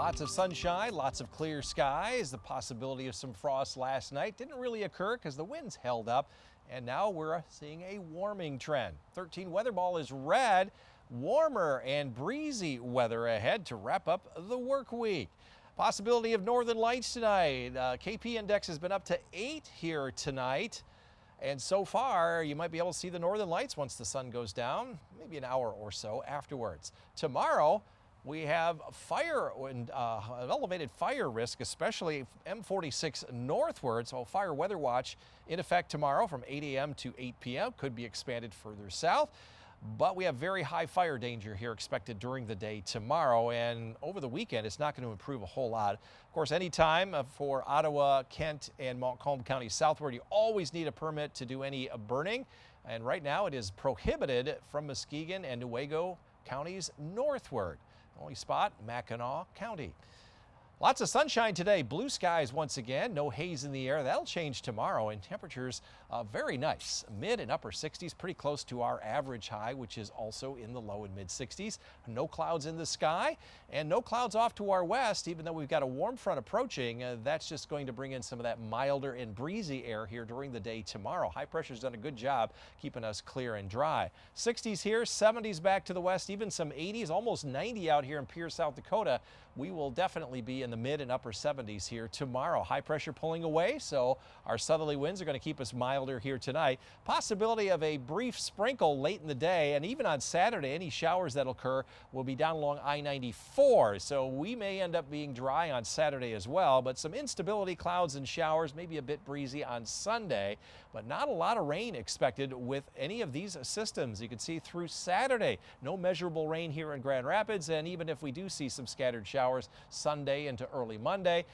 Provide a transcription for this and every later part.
Lots of sunshine, lots of clear skies. The possibility of some frost last night didn't really occur because the winds held up, and now we're seeing a warming trend. 13 weather ball is red. Warmer and breezy weather ahead to wrap up the work week. Possibility of northern lights tonight. KP index has been up to 8 here tonight. And so far, you might be able to see the northern lights once the sun goes down, maybe an hour or so afterwards. Tomorrow, we have fire and elevated fire risk, especially M46 northward. So fire weather watch in effect tomorrow from 8 a.m. to 8 p.m. Could be expanded further south. But we have very high fire danger here expected during the day tomorrow, and over the weekend it's not going to improve a whole lot. Of course, anytime for Ottawa, Kent, and Montcalm County southward, you always need a permit to do any burning, and right now it is prohibited from Muskegon and Newaygo counties northward. The only spot, Mackinac County. Lots of sunshine today, blue skies once again, no haze in the air. That'll change tomorrow, and temperatures very nice. Mid and upper 60s, pretty close to our average high, which is also in the low and mid 60s. No clouds in the sky and no clouds off to our west, even though we've got a warm front approaching. That's just going to bring in some of that milder and breezy air here during the day tomorrow. High pressure's done a good job keeping us clear and dry. 60s here, 70s back to the west, even some 80s, almost 90 out here in Pierce, South Dakota. We will definitely be in the mid and upper 70s here tomorrow. High pressure pulling away, so our southerly winds are going to keep us milder here tonight. Possibility of a brief sprinkle late in the day, and even on Saturday, any showers that occur will be down along I-94. So we may end up being dry on Saturday as well, but some instability, clouds and showers, maybe a bit breezy on Sunday, but not a lot of rain expected with any of these systems. You can see through Saturday, no measurable rain here in Grand Rapids, and even if we do see some scattered showers Sunday into early Monday,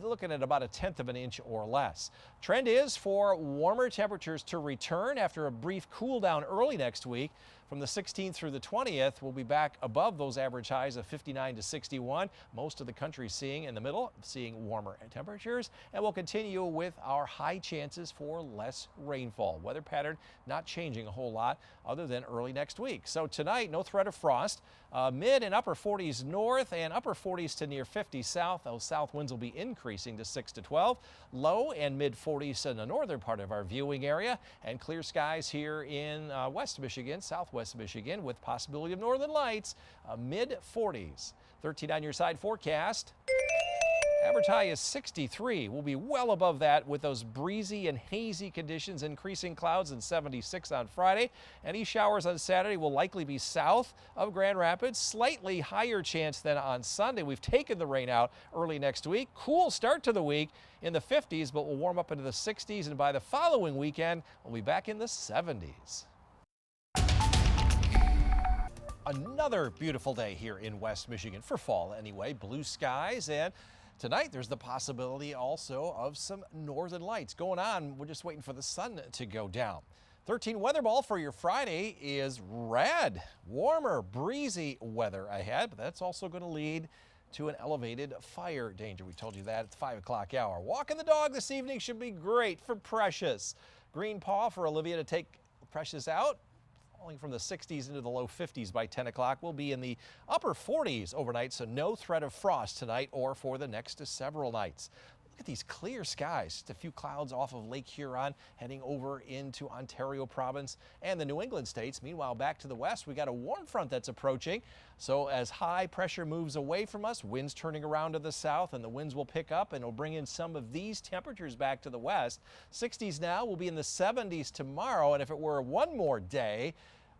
looking at about 1/10 of an inch or less. Trend is for warmer temperatures to return after a brief cool down early next week. From the 16th through the 20th, we'll be back above those average highs of 59 to 61. Most of the country seeing in the middle, seeing warmer temperatures, and we'll continue with our high chances for less rainfall. Weather pattern not changing a whole lot other than early next week. So tonight, no threat of frost. Mid and upper 40s north and upper 40s to near 50 south. Those south winds will be increasing to 6 to 12. Low and mid 40s in the northern part of our viewing area, and clear skies here in West Michigan, Southwest Michigan, with possibility of northern lights, mid 40s. 13 on your side forecast. Average high is 63. We'll be well above that with those breezy and hazy conditions, increasing clouds, and 76 on Friday. Any showers on Saturday will likely be south of Grand Rapids. Slightly higher chance than on Sunday. We've taken the rain out early next week. Cool start to the week in the 50s, but we'll warm up into the 60s, and by the following weekend, we'll be back in the 70s. Another beautiful day here in West Michigan for fall anyway. Blue skies, and tonight there's the possibility also of some northern lights going on. We're just waiting for the sun to go down. 13 weather ball for your Friday is red. Warmer, breezy weather ahead, but that's also going to lead to an elevated fire danger. We told you that at the 5 o'clock hour. Walking the dog this evening should be great for Precious. Green paw for Olivia to take Precious out. Falling from the 60s into the low 50s by 10 o'clock. We'll be in the upper 40s overnight, so no threat of frost tonight or for the next several nights. Look at these clear skies. Just a few clouds off of Lake Huron heading over into Ontario province and the New England states. Meanwhile, back to the west, we got a warm front that's approaching. So as high pressure moves away from us, winds turning around to the south, and the winds will pick up and it'll bring in some of these temperatures back to the west. 60s now, we'll be in the 70s tomorrow, and if it were one more day,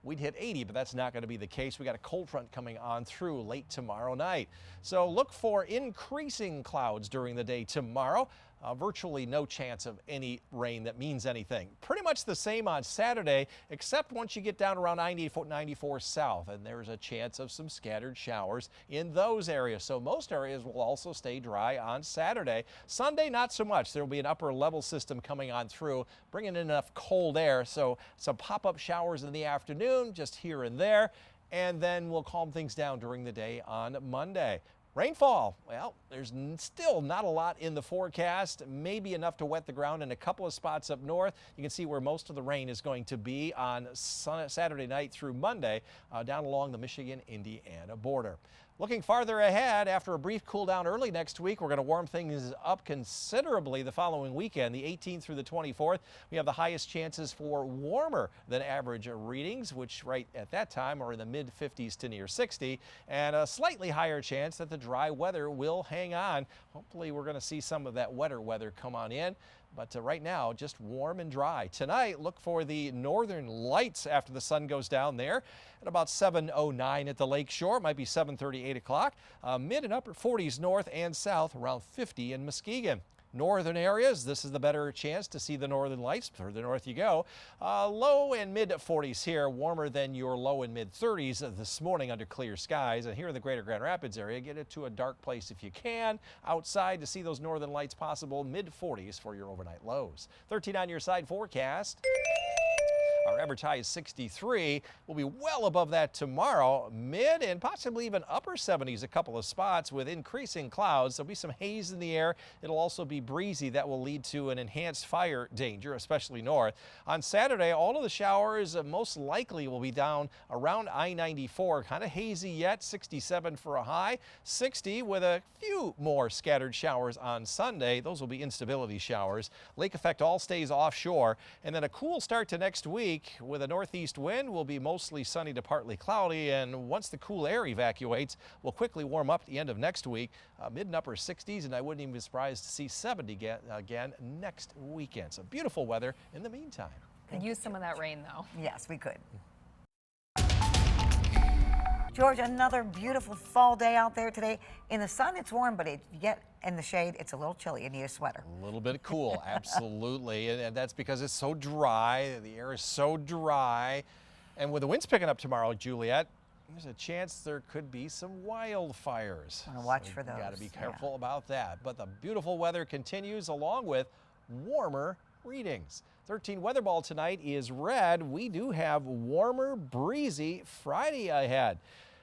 we'd hit 80, but that's not going to be the case. We got a cold front coming on through late tomorrow night. So look for increasing clouds during the day tomorrow. Virtually no chance of any rain that means anything. Pretty much the same on Saturday, except once you get down around 94 south, and there's a chance of some scattered showers in those areas. So most areas will also stay dry on Saturday. Sunday, not so much. There will be an upper level system coming on through, bringing in enough cold air. So some pop-up showers in the afternoon, just here and there, and then we'll calm things down during the day on Monday. Rainfall, well, there's still not a lot in the forecast, maybe enough to wet the ground in a couple of spots up north. You can see where most of the rain is going to be on Saturday night through Monday down along the Michigan-Indiana border. Looking farther ahead, after a brief cool down early next week, we're going to warm things up considerably the following weekend, the 18th through the 24th. We have the highest chances for warmer than average readings, which right at that time are in the mid 50s to near 60, and a slightly higher chance that the dry weather will hang on. Hopefully we're going to see some of that wetter weather come on in. But right now, just warm and dry. Tonight, look for the northern lights after the sun goes down there at about 7:09 at the lake shore. It might be 7:30, 8 o'clock. Mid and upper 40s north and south, around 50 in Muskegon. Northern areas, this is the better chance to see the northern lights. Further north you go. Low and mid 40s here, warmer than your low and mid 30s this morning under clear skies. And here in the greater Grand Rapids area, get it to a dark place if you can. Outside to see those northern lights possible, mid 40s for your overnight lows. 13 on your side forecast. Our average high is 63. We'll be well above that tomorrow. Mid and possibly even upper 70s a couple of spots with increasing clouds. There'll be some haze in the air. It'll also be breezy. That will lead to an enhanced fire danger, especially north. On Saturday, all of the showers most likely will be down around I-94. Kind of hazy yet. 67 for a high. 60 with a few more scattered showers on Sunday. Those will be instability showers. Lake effect all stays offshore. And then a cool start to next week. With a northeast wind, will be mostly sunny to partly cloudy, and once the cool air evacuates, we'll quickly warm up at the end of next week, mid and upper 60s, and I wouldn't even be surprised to see 70 again next weekend. So beautiful weather in the meantime. Could use some of that rain, though. Yes, we could. George, another beautiful fall day out there today. In the sun, it's warm, but if you get in the shade, it's a little chilly. You need a sweater. A little bit cool, absolutely. And that's because it's so dry. The air is so dry. And with the winds picking up tomorrow, Juliet, there's a chance there could be some wildfires. I'm gonna watch for those. You got to be careful about that. But the beautiful weather continues along with warmer readings. 13 weather ball tonight is red. We do have warmer, breezy Friday ahead.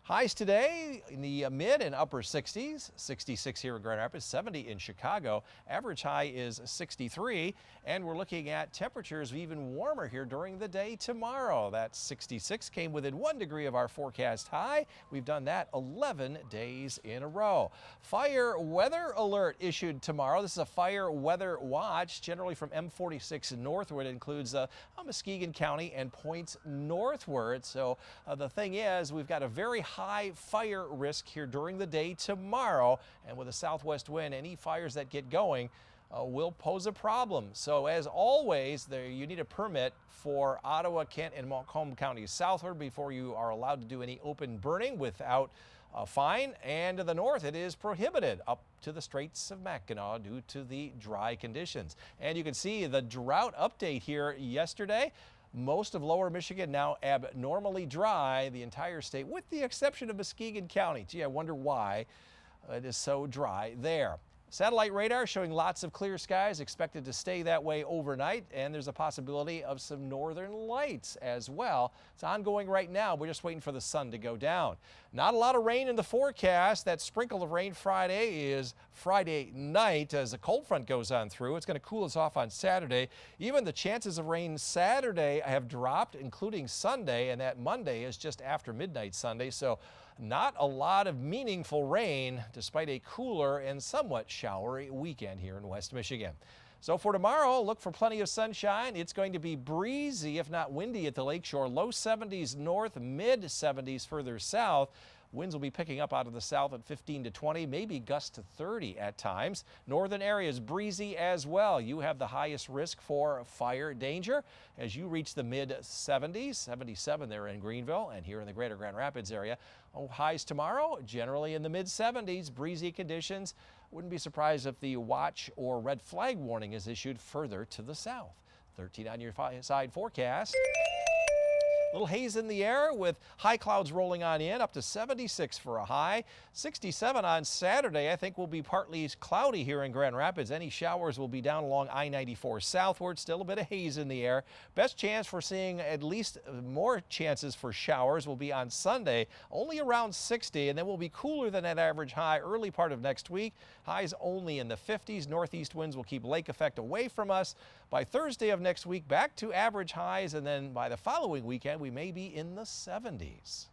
Highs today in the mid and upper 60s, 66 here in Grand Rapids, 70 in Chicago. Average high is 63, and we're looking at temperatures even warmer here during the day tomorrow. That 66 came within 1 degree of our forecast high. We've done that 11 days in a row. Fire weather alert issued tomorrow. This is a fire weather watch, generally from M46 northward. It includes Muskegon County and points northward. So the thing is, we've got a very high fire risk here during the day tomorrow, and with a southwest wind, any fires that get going will pose a problem. So as always, you need a permit for Ottawa, Kent, and Montcalm counties southward before you are allowed to do any open burning without a fine. And to the north, it is prohibited up to the Straits of Mackinac due to the dry conditions. And you can see the drought update here yesterday. Most of lower Michigan now abnormally dry, the entire state, with the exception of Muskegon County. Gee, I wonder why it is so dry there. Satellite radar showing lots of clear skies, expected to stay that way overnight, and there's a possibility of some northern lights as well. It's ongoing right now. We're just waiting for the sun to go down. Not a lot of rain in the forecast. That sprinkle of rain Friday is Friday night as the cold front goes on through. It's going to cool us off on Saturday. Even the chances of rain Saturday have dropped, including Sunday, and that Monday is just after midnight Sunday. So not a lot of meaningful rain despite a cooler and somewhat showery weekend here in West Michigan. So for tomorrow, look for plenty of sunshine. It's going to be breezy, if not windy, at the lakeshore. Low 70s north, mid 70s further south. Winds will be picking up out of the south at 15 to 20, maybe gusts to 30 at times. Northern areas breezy as well. You have the highest risk for fire danger as you reach the mid 70s, 77 there in Greenville and here in the greater Grand Rapids area. Highs tomorrow, generally in the mid 70s, breezy conditions. Wouldn't be surprised if the watch or red flag warning is issued further to the south. 13 on your side forecast. Little haze in the air with high clouds rolling on in, up to 76 for a high. 67 on Saturday. I think will be partly cloudy here in Grand Rapids. Any showers will be down along I-94 southward. Still a bit of haze in the air. Best chance for seeing at least more chances for showers will be on Sunday, only around 60, and then we'll be cooler than that average high early part of next week. Highs only in the 50s. Northeast winds will keep lake effect away from us. By Thursday of next week, back to average highs, and then by the following weekend, we may be in the 70s.